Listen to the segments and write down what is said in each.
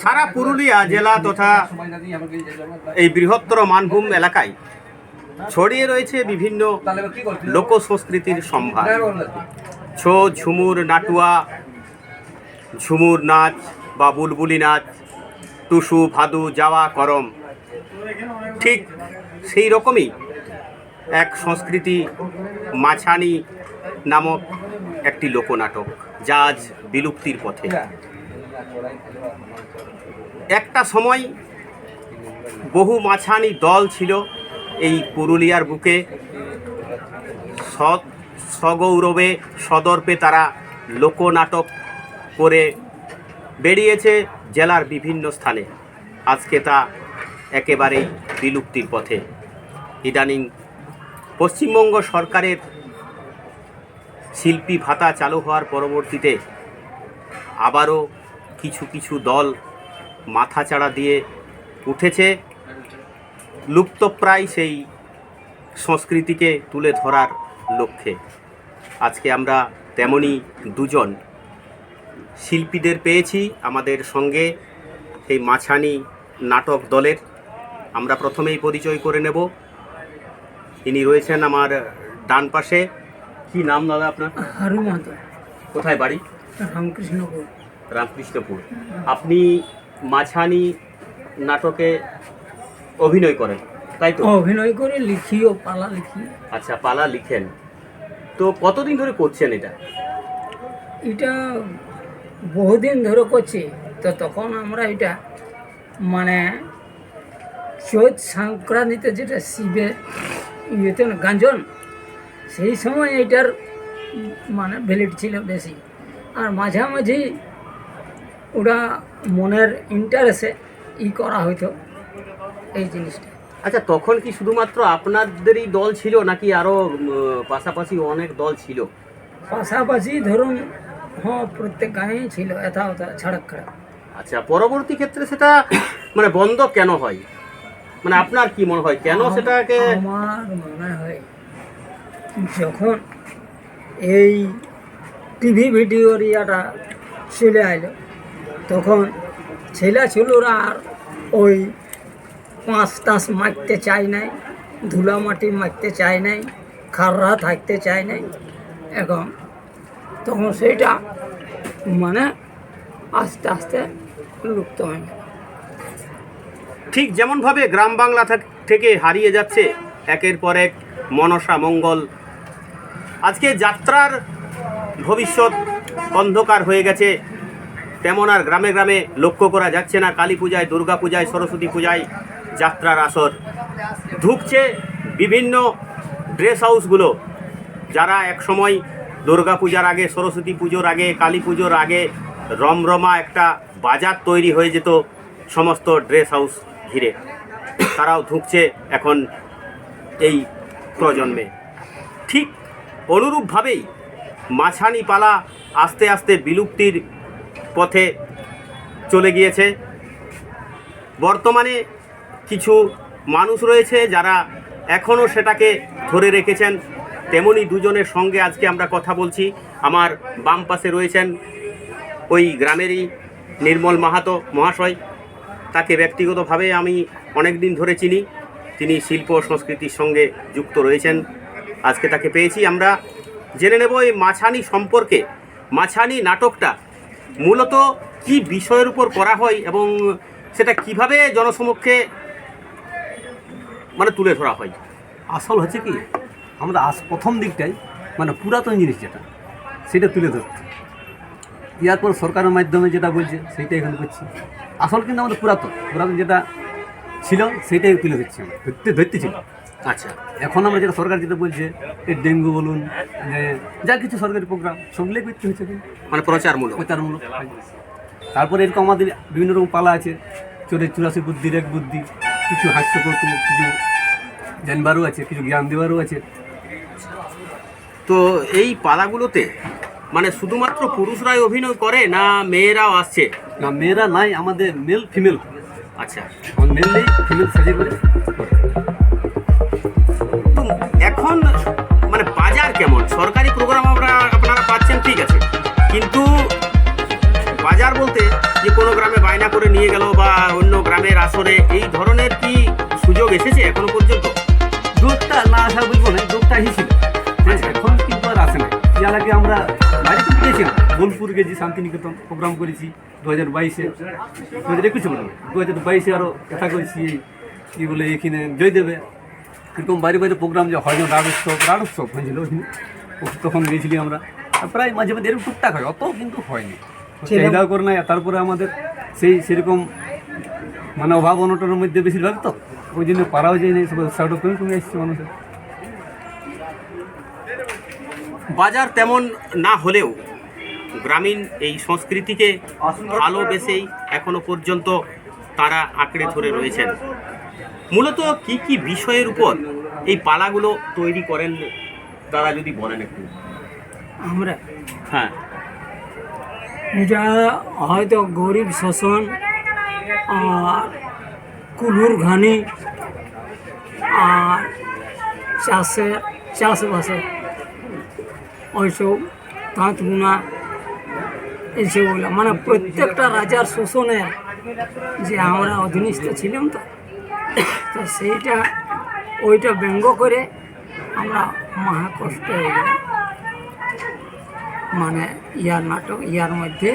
সারা পুরুলিয়া জেলা তথা এই বৃহত্তর মানভূম এলাকায় ছড়িয়ে রয়েছে বিভিন্ন লোক সংস্কৃতির সম্ভার। ছৌ, ঝুমুর, নাটুয়া, ঝুমুর নাচ বা বুলবুলি নাচ, টুসু, ভাদু, জাওয়া, করম, ঠিক সেই রকমই এক সংস্কৃতি মাছানি নামক একটি লোকনাটক, যা আজ বিলুপ্তির পথে। একটা সময় বহু মাছানি দল ছিল এই পুরুলিয়ার বুকে। সগৌরবে সদর্পে তারা লোকনাটক করে বেরিয়েছে জেলার বিভিন্ন স্থানে। আজকে তা একেবারেই বিলুপ্তির পথে। ইদানিং পশ্চিমবঙ্গ সরকারের শিল্পী ভাতা চালু হওয়ার পরবর্তীতে আবারও কিছু কিছু দল মাথাচাড়া দিয়ে উঠেছে লুপ্তপ্রায় সেই সংস্কৃতিকে তুলে ধরার লক্ষ্যে। আজকে আমরা তেমনি দুজন শিল্পীদের পেয়েছি আমাদের সঙ্গে, এই মাছানি নাটক দলের। আমরা প্রথমেই পরিচয় করে নেব। ইনি রয়েছেন আমার ডান পাশে। কি নাম দাদা আপনার? হারু মাহাতো। কোথায় বাড়ি? রামকৃষ্ণপুর। রামকৃষ্ণপুর। আপনি মাছানি নাটকে অভিনয় করেন, তাই তো? অভিনয় করে লিখি ও পালা লিখি। আচ্ছা, পালা লিখেন। তো কতদিন ধরে করছেন এটা? এটা বহুদিন ধরে করছি। তো তখন আমরা এটা মানে চৈত সংক্রান্তিতে যেটা শিবের ইয়েতে না গাঞ্জন, সেই সময় এইটার মানে ভ্যালিড ছিল বেশি। আর মাঝামাঝি ওরা মনের ইন্টারেস্টে করা হইতো এই জিনিসটা। আচ্ছা, তখন কি শুধুমাত্র আপনাদেরই দল ছিল নাকি আরও পাশাপাশি অনেক দল ছিল? পাশাপাশি ধরুন প্রত্যেক গাঁয়েই ছিল এথা ওথা ছাড়ক খাড়া। আচ্ছা, পরবর্তী ক্ষেত্রে সেটা মানে বন্ধ কেন হয়? মানে আপনার কি মনে হয় কেন সেটাকে? আমার মনে হয় যখন এই টিভি ভিডিওর ইয়াটা চলে আইলো, তখন ছেলেরা আর ওই পাঁচ টাঁচ মারতে চায় নাই, ধুলা মাটি মারতে চায় নাই, খাররা থাকতে চায় নাই। এখন তখন সেইটা মানে আস্তে আস্তে লুপ্ত হয় না। ঠিক যেমনভাবে গ্রাম বাংলা থেকে হারিয়ে যাচ্ছে একের পর এক মনসা মঙ্গল, আজকে যাত্রার ভবিষ্যৎ অন্ধকার হয়ে গেছে, তেমন আর গ্রামে গ্রামে লক্ষ্য করা যাচ্ছে না। কালী পূজায়, দুর্গা পূজায়, সরস্বতী পূজায় যাত্রার আসর ঢুকছে বিভিন্ন ড্রেস হাউসগুলো। যারা একসময় দুর্গা পূজার আগে, সরস্বতী পুজোর আগে, কালী পুজোর আগে রমরমা একটা বাজার তৈরি হয়ে যেত সমস্ত ড্রেস হাউস ঘিরে, তারাও ঢুকছে এখন এই প্রজন্মে। ঠিক অনুরূপভাবেই মাছানি পালা আস্তে আস্তে বিলুপ্তির পথে চলে গিয়েছে। বর্তমানে কিছু মানুষ রয়েছে যারা এখনও সেটাকে ধরে রেখেছেন। তেমনি দুজনের সঙ্গে আজকে আমরা কথা বলছি। আমার বাম পাশে রয়েছেন ওই গ্রামেরই নির্মল মাহাতো মহাশয়। তাকে ব্যক্তিগতভাবে আমি অনেক দিন ধরে চিনি। তিনি শিল্প সংস্কৃতির সঙ্গে যুক্ত রয়েছেন। আজকে তাকে পেয়েছি। আমরা জেনে নেব এই মাছানি সম্পর্কে। মাছানি নাটকটা মূলত কি বিষয়ের উপর করা হয় এবং সেটা কিভাবে জনসমক্ষে মানে তুলে ধরা হয়? আসল হচ্ছে কি, আমরা প্রথম দিকটাই মানে পুরাতন জিনিস যেটা, সেটা তুলে ধরছি। ইয়ার পর সরকারের মাধ্যমে যেটা বলছে সেইটাই এখন করছি। আসল কিন্তু আমাদের পুরাতন যেটা ছিল সেইটাই তুলে ধরছি, ধরতেছিল। আচ্ছা, এখন আমরা যেটা সরকার যেটা বলছে, এই ডেঙ্গু বলুন, যা কিছু সরকারি প্রোগ্রাম সবগুলোই করতে হচ্ছে, মানে প্রচারমূলক। তারপরে এরকম আমাদের বিভিন্ন রকম পালা আছে, 84 বুদ্ধির এক বুদ্ধি, কিছু হাস্যকর, কিছু জানবারও আছে, কিছু জ্ঞান দেওয়ারও আছে। তো এই পালাগুলোতে মানে শুধুমাত্র পুরুষরাই অভিনয় করে না মেয়েরাও আসছে? না, মেয়েরা নাই, আমাদের মেল ফিমেল। আচ্ছা, মেল নেই, ফিমেল সাজে করে। তো এখন মানে বাজার কেমন? সরকারি প্রোগ্রাম আপনারা পাচ্ছেন, ঠিক আছে, কিন্তু বাজার বলতে যে কোনো গ্রামে বায়না করে নিয়ে গেল বা অন্য গ্রামের আসরে, এই ধরনের কি সুযোগ এসেছে এখনো পর্যন্ত? দুধটা না আসা বলবো না, দুধটা এসেছিল, এখন কিন্তু আর আসে না। ইয়ার আগে আমরা বাইরে তো গিয়েছিলাম, বোলপুর গেছি, শান্তিনিকেতন প্রোগ্রাম করেছি 2022-এ, 2021-এ বলবো, 2022-এ আরও কথা করেছি কী বলে এখানে জয়দেবে, এরকম বাইরে বাইরে প্রোগ্রাম যে হয় না, রাড়োৎসব হয়েছিল ওখানে, তখন গিয়েছিলি আমরা। আর প্রায় মাঝে মাঝে এরকম টুকটাক হয়, অত কিন্তু হয়নি, চাহিদাও করে না। তারপরে আমাদের সেরকম মানে অভাব অনটনের মধ্যে বেশিরভাগ, তো ওই জন্য পারাও যায় না, সব উৎসাহটা কমে এসছে মানুষের। বাজার তেমন না হলেও গ্রামীণ এই সংস্কৃতিকে ভালোবেসেই এখনো পর্যন্ত তারা আঁকড়ে ধরে রয়েছেন। মূলত কি কি বিষয়ের উপর এই পালাগুলো তৈরি করেন তারা, যদি বলেন একটু। আমরা হ্যাঁ, এটা হয়তো গরিব শোষণ আর কুলুর ঘানি আর চাষবাসে ওইসব তাঁত বুনা এইসবগুলো, মানে প্রত্যেকটা রাজার শোষণে যে আমরা অধীনস্থ ছিলাম, তো সেইটা ওইটা ব্যঙ্গ করে আমরা মহা কষ্ট হয়ে গেল, মানে ইয়ার মধ্যে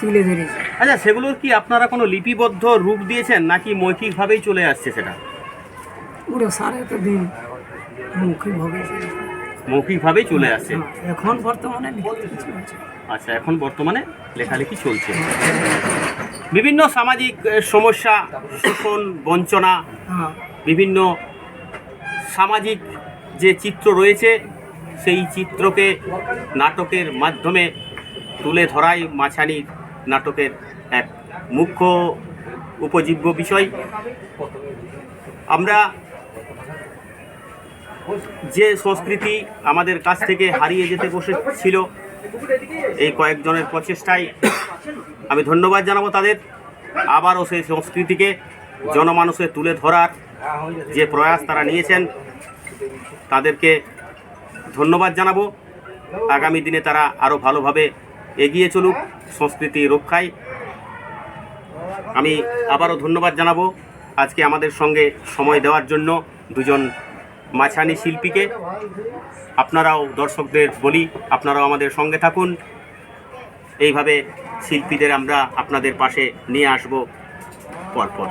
তুলে ধরেছি। আচ্ছা, সেগুলোর কি আপনারা কোনো লিপিবদ্ধ রূপ দিয়েছেন নাকি মৌখিকভাবেই চলে আসছে সেটা? পুরো সারা দিন মৌখিকভাবেই চলে আসছে। এখন বর্তমানে লিখিত কিছু আছে। আচ্ছা, এখন বর্তমানে লেখালেখি চলছে। বিভিন্ন সামাজিক সমস্যা, শোষণ, বঞ্চনা, হ্যাঁ, বিভিন্ন সামাজিক যে চিত্র রয়েছে সেই চিত্রকে নাটকের মাধ্যমে তুলে ধরাই মাছানির নাটকের এক মুখ্য উপজীব্য বিষয়। আমরা যে সংস্কৃতি আমাদের কাছ থেকে হারিয়ে যেতে বসেছিল, এই কয়েকজনের প্রচেষ্টায় আমি ধন্যবাদ জানাবো তাদের। আবারও সেই সংস্কৃতিকে জনমানুষে তুলে ধরার যে প্রয়াস তারা নিয়েছেন, তাদেরকে ধন্যবাদ জানাবো। আগামী দিনে তারা আরও ভালোভাবে এগিয়ে চলুক সংস্কৃতি রক্ষায়। আমি আবারও ধন্যবাদ জানাবো আজকে আমাদের সঙ্গে সময় দেওয়ার জন্য দুজন মাছানি শিল্পীকে। আপনারাও দর্শকদের বলি, আপনারাও আমাদের সঙ্গে থাকুন। এইভাবে শিল্পীদের আমরা আপনাদের পাশে নিয়ে আসব পরপর।